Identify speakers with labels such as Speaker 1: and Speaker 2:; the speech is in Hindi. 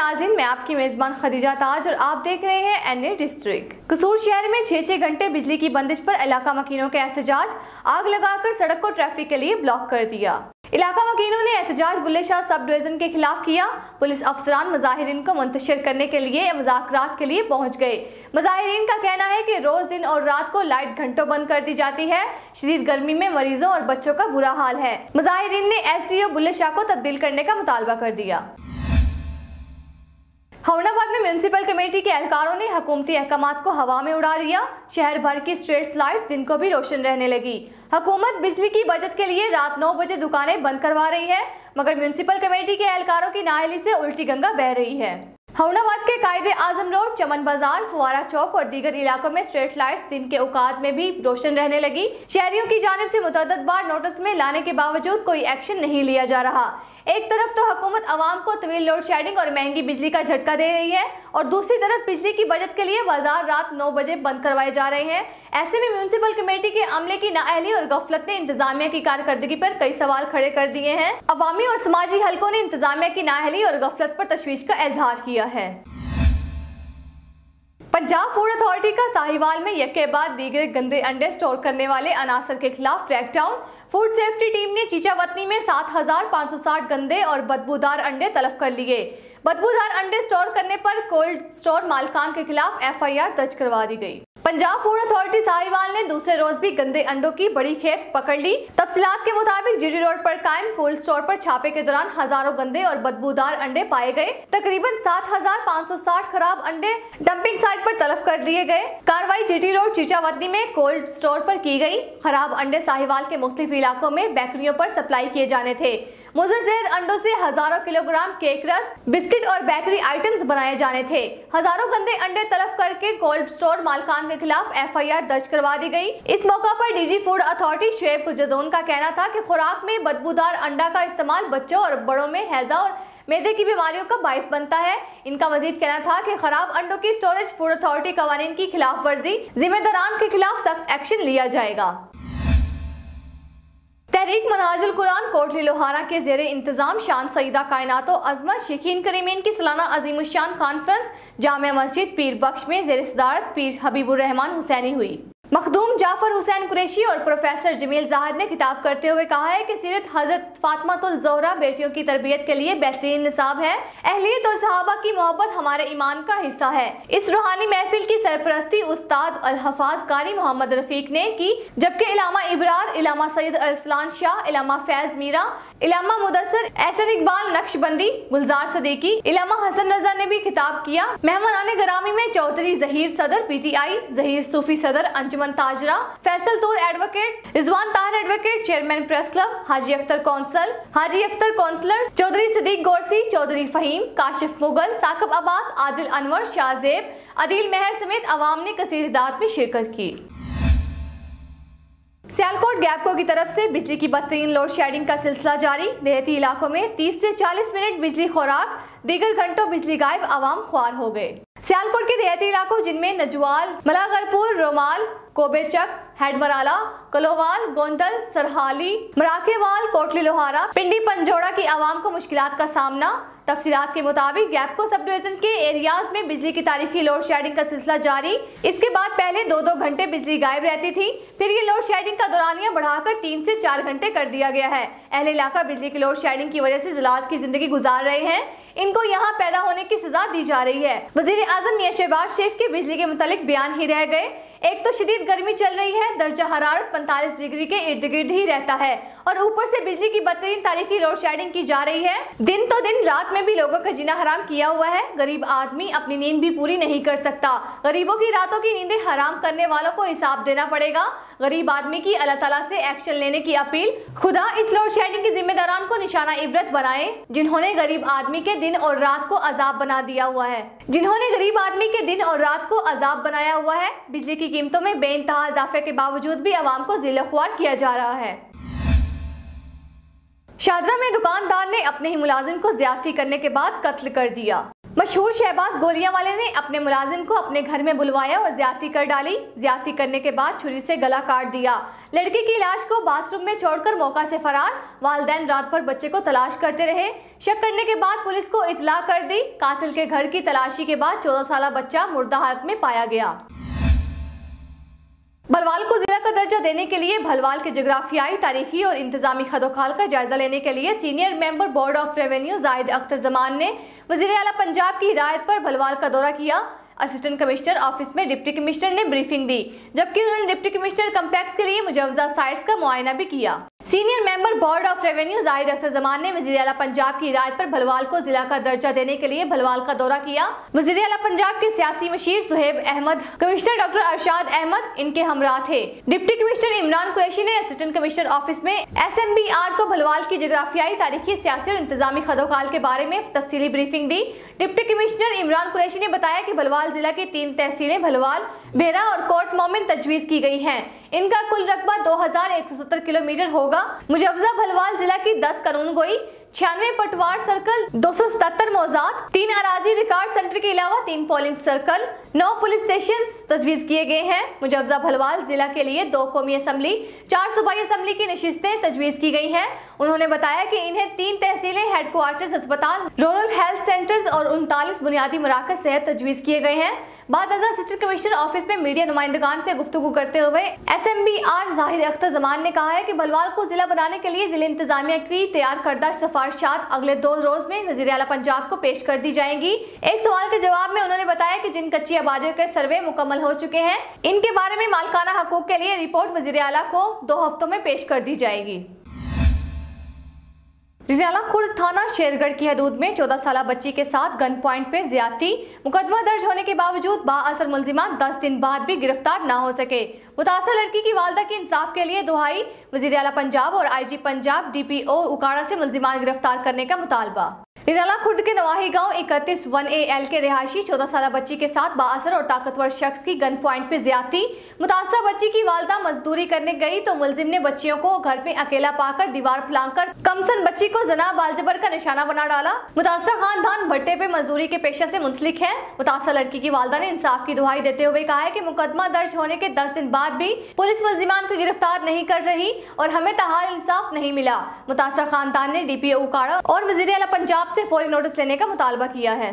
Speaker 1: नाज़रीन, मैं आपकी मेज़बान खदीजा ताज और आप देख रहे हैं एनए डिस्ट्रिक्ट। कसूर शहर में 6-6 घंटे बिजली की बंदिश पर इलाका मकीनों का एहतजाज, आग लगाकर सड़क को ट्रैफिक के लिए ब्लॉक कर दिया। इलाका मकीनों ने एहतजाज बुल्ले शाह सब डिवीजन के खिलाफ किया। पुलिस अफसरान मुजाहिरीन को मुंतशिर करने के लिए मुज़ाकरात के लिए पहुंच गए। मुजाहिरीन का कहना है कि रोज दिन और रात को लाइट घंटों बंद कर दी जाती है। शदीद गर्मी में मरीजों और बच्चों का बुरा हाल है। मुजाहिरीन ने एसडीओ बुल्ले शाह को तब्दील करने का मुतालबा कर दिया। हौड़ाबाद में म्यूनिसिपल कमेटी के एहलकारों ने हुकूमती अहकामात को हवा में उड़ा दिया। शहर भर की स्ट्रीट लाइट्स दिन को भी रोशन रहने लगी। हुकूमत बिजली की बचत के लिए रात 9 बजे दुकानें बंद करवा रही है, मगर म्यूनिसिपल कमेटी के एहलकारों की नाअहली से उल्टी गंगा बह रही है। हौड़ाबाद के कायदे आजम रोड, चमन बाजार, फुवारा चौक और दीगर इलाकों में स्ट्रीट लाइट्स दिन के औकात में भी रोशन रहने लगी। शहरियों की जानिब से मुतअद्दिद बार नोटिस में लाने के बावजूद कोई एक्शन नहीं लिया जा रहा। एक तरफ तो हुकूमत अवाम को तवील लोड शेडिंग और महंगी बिजली का झटका दे रही है और दूसरी तरफ बिजली की बचत के लिए बाजार रात 9 बजे बंद करवाए जा रहे हैं। ऐसे में म्यूनिसिपल कमेटी के अमले की नाअहली और गफलत ने इंतजामिया की कारकर्दगी पर कई सवाल खड़े कर दिए हैं। अवामी और समाजी हलकों ने इंतजामिया की नाअहली और गफलत पर तशवीश का इजहार किया है। पंजाब फूड अथॉरिटी का साहिवाल में यके बाद दीगर गंदे अंडे स्टोर करने वाले अनासर के खिलाफ क्रैकडाउन। फूड सेफ्टी टीम ने चीचावतनी में 7560 गंदे और बदबूदार अंडे तलब कर लिए। बदबूदार अंडे स्टोर करने पर कोल्ड स्टोर मालिकान के खिलाफ एफआईआर दर्ज करवा दी गई। पंजाब फूड अथॉरिटी साहिवाल ने दूसरे रोज भी गंदे अंडों की बड़ी खेप पकड़ ली। तफसीलात के मुताबिक जीटी रोड पर कायम कोल्ड स्टोर पर छापे के दौरान हजारों गंदे और बदबूदार अंडे पाए गए। तकरीबन 7560 खराब अंडे डंपिंग साइट पर तलब कर दिए गए। कार्रवाई जीटी रोड चीचावतनी में कोल्ड स्टोर पर की गई। खराब अंडे साहिवाल के मुख्तलिफ इलाकों में बेकरियों पर सप्लाई किए जाने थे। मुजरसेद अंडों से हजारों किलोग्राम केक रस, बिस्किट और बेकरी आइटम्स बनाए जाने थे। हजारों गंदे अंडे तलब करके कोल्ड स्टोर मालिकान के खिलाफ एफआईआर दर्ज करवा दी गई। इस मौका पर डीजी फूड अथॉरिटी शुएब कुजदोन का कहना था कि खुराक में बदबूदार अंडा का इस्तेमाल बच्चों और बड़ों में हैजा और मैदे की बीमारियों का बाइस बनता है। इनका मजीद कहना था कि खराब अंडों की स्टोरेज फूड अथॉरिटी कवानीन की खिलाफ वर्जी, जिम्मेदारान के खिलाफ सख्त एक्शन लिया जाएगा। तहरीक मनहाजुल कुरान कोटली लोहारा के जेरे इंतजाम शान सईदा कायनातो अजमत शेखीन करीमीन की सालाना अजीमुशान कॉन्फ्रेंस जामिया मस्जिद पीर बख्श में जेरे सदारत पीर हबीबुर रहमान हुसैनी हुई। मखदूम जाफर हुसैन कुरैशी और प्रोफेसर जमील जाहिद ने खिताब करते हुए कहा है कि सीरत हजरत फातिमातुल ज़ोहरा बेटियों की तरबियत के लिए बेहतरीन निसाब है। अहलियत और सहाबा की मोहब्बत हमारे ईमान का हिस्सा है। इस रूहानी महफिल की सरपरस्ती उस्ताद अल हफाज कारी मोहम्मद रफीक ने की, जबकि इलामा इबरार, इलामा सैयद अरसलान शाह, इलामा फैज मीरा, इलामा मुदस्सर, एहसन इकबाल नक्शबंदी, गुलजार सदीकी, इलामा हसन रजा ने भी खिताब किया। मेहमानाने गरामी में चौधरी जहीर सदर पीटीआई, जहीर सूफी सदर अंजुमन ताजरा, Faisal Toor advocate, Rizwan Tahir advocate chairman press club, Haji Akhtar councillor, Chaudhry Sadiq Gorsi, Chaudhry Faheem, Kashif Mughal, Saqib Abbas, Adil Anwar, Shahzeb, Adeel मेहर समेत अवाम ने कसीर तादाद में शिरकत की। सियालकोट गैपको की तरफ से बिजली की बदतरीन लोड शेडिंग का सिलसिला जारी। देहाती इलाकों में 30 से 40 मिनट बिजली खुराक, दीगर घंटों बिजली गायब, आवाम ख्वार हो गए। सियालकोट के देहाती इलाकों जिनमें नजवाल, मलागरपुर, रोमाल, कोबेचक, हेडमराला, कलोवाल, गोंदल, सरहाली, मराकेवाल, कोटली लोहारा, पिंडी पंजोड़ा की आवाम को मुश्किलात का सामना। तफसीलात के मुताबिक गैपको सब डिवीजन के एरियाज में बिजली की तारीखी लोड शेडिंग का सिलसिला जारी। इसके बाद पहले 2-2 घंटे बिजली गायब रहती थी, फिर ये लोड शेडिंग का दौरानिया बढ़ाकर 3 से 4 घंटे कर दिया गया है। अहले इलाका बिजली की लोड शेडिंग की वजह से ज़िलात की जिंदगी गुजार रहे हैं, इनको यहाँ पैदा होने की सजा दी जा रही है। वजीर आजम मियां शहबाज शरीफ के बिजली के मुतालिक बयान ही रह गए। एक तो शदीद गर्मी चल रही है, दर्जा हरारत 45 डिग्री के इर्द गिर्द ही रहता है और ऊपर से बिजली की बदतरीन तारीखी लोड शेडिंग की जा रही है। दिन तो दिन रात में भी लोगों का जीना हराम किया हुआ है। गरीब आदमी अपनी नींद भी पूरी नहीं कर सकता। गरीबों की रातों की नींदें हराम करने वालों को हिसाब देना पड़ेगा। गरीब आदमी की अल्लाह ताला से एक्शन लेने की अपील। खुदा इस लोड शेडिंग के जिम्मेदारान को निशाना इबरत बनाए, जिन्होंने गरीब आदमी के दिन और रात को अजाब बना दिया हुआ है, बनाया हुआ है। बिजली की कीमतों में बेइंतहा इजाफे के बावजूद भी अवाम को जिले ख्वार किया जा रहा है। शादरा में दुकानदार ने अपने ही मुलाजिम को ज्यादती करने के बाद कत्ल कर दिया। मशहूर शहबाज गोलियां वाले ने अपने मुलाजिम को अपने घर में बुलवाया और ज्यादती कर डाली। ज्यादती करने के बाद छुरी से गला काट दिया। लड़की की लाश को बाथरूम में छोड़कर मौका से फरार। वालिदैन रात भर बच्चे को तलाश करते रहे। शक करने के बाद पुलिस को इतला कर दी। कातिल के घर की तलाशी के बाद 14 साल बच्चा मुर्दा हालत में पाया गया। भलवाल को जिला का दर्जा देने के लिए भलवाल के जोग्राफियाई, तारीखी और इंतजामी खदोखाल का जायजा लेने के लिए senior member board of revenue Zahid Akhtar Zaman ने वजीर आला पंजाब की हिदायत पर भलवाल का दौरा किया। असिस्टेंट कमिश्नर ऑफिस में डिप्टी कमिश्नर ने ब्रीफिंग दी, जबकि उन्होंने डिप्टी कमिश्नर कम्प्लेक्स के लिए मुजवजा साइट्स का मुआयना भी किया। Senior member board of revenue Zahid Akhtar Zaman ने वजीर आला पंजाब की हिदायत पर भलवाल को जिला का दर्जा देने के लिए भलवाल का दौरा किया। वजीर आला पंजाब के सियासी मशीर सुहेब अहमद, कमिश्नर डॉक्टर अरशाद अहमद इनके हमरा थे। डिप्टी कमिश्नर इमरान कुरैशी ने असिस्टेंट कमिश्नर ऑफिस में SMBR को भलवाल की जोग्राफियाई, तारीखी, सियासी और इंतजामी खदोखाल के बारे में तफसीली ब्रीफिंग दी। डिप्टी कमिश्नर इमरान कुरैशी ने बताया कि भलवाल जिला की 3 तहसीलें भलवाल, बेहरा और कोट मोमिन तजवीज की गई हैं। इनका कुल रकबा 2170 किलोमीटर होगा। मुजवजा भलवाल जिला की 10 कानून गोई, 96 पटवार सर्कल, 277 मौजात, 3 अराजी रिकॉर्ड सेंटर के अलावा 3 पोलिंग सर्कल, 9 पुलिस स्टेशन तजवीज किए गए हैं। मुजवजा भलवाल जिला के लिए 2 कौमी असम्बली, 4 सूबाई असम्बली की नशिस्तें तजवीज की गई हैं। उन्होंने बताया कि इन्हें 3 तहसीलें, हेडक्वार्टर्स अस्पताल, रूरल हेल्थ सेंटर्स और 39 बुनियादी मराकज सेहत तजवीज किए गए हैं। बाद असिस्टेंट कमिश्नर ऑफिस में मीडिया नुमाइंदगान से गुफ्तगू करते हुए SMBR जाहिद अख्तर जमान ने कहा है कि भलवाल को जिला बनाने के लिए जिला इंतजामिया की तैयार करदा सिफारिशात अगले 2 रोज में वजीर आला पंजाब को पेश कर दी जाएंगी। एक सवाल के जवाब में उन्होंने बताया कि जिन कच्ची आबादियों के सर्वे मुकम्मल हो चुके हैं, इनके बारे में मालकाना हकूक के लिए रिपोर्ट वजीर आला को 2 हफ्तों में पेश कर दी जाएगी। रिजाला खुर्द थाना शेरगढ़ की हदूद में 14 साल बच्ची के साथ गन पॉइंट पे ज्यादती। मुकदमा दर्ज होने के बावजूद बाअसर मुलजिमान 10 दिन बाद भी गिरफ्तार न हो सके। मुतासर लड़की की वालदा की इंसाफ के लिए दुहाई। वजीर आला पंजाब और IG पंजाब DPO उकाड़ा से मुलजिमान गिरफ्तार करने का मुतालबा। रिजाला खुर्द के नवाही गांव 31 1AL के रिहायशी 14 साल बच्ची के साथ बाअसर और ताकतवर शख्स की गन पॉइंट पे ज्यादती। मुतासरा बच्ची की वालदा मजदूरी करने गई तो मुलजिम ने बच्चियों को घर में अकेला पाकर दीवार फलांकर कमसन बच्ची को जना बालजबर का निशाना बना डाला। मुतासरा खानदान भट्टे पे मजदूरी के पेशा से मुंसलिक है। मुतासरा लड़की की वालदा ने इंसाफ की दुहाई देते हुए कहा है कि मुकदमा दर्ज होने के 10 दिन बाद भी पुलिस मुलजिमान को गिरफ्तार नहीं कर रही और हमें तहाल इंसाफ नहीं मिला। मुतासरा खानदान ने DPO उकाड़ा और वजीर आला पंजाब से फौरी नोटिस लेने का मुतालबा किया है।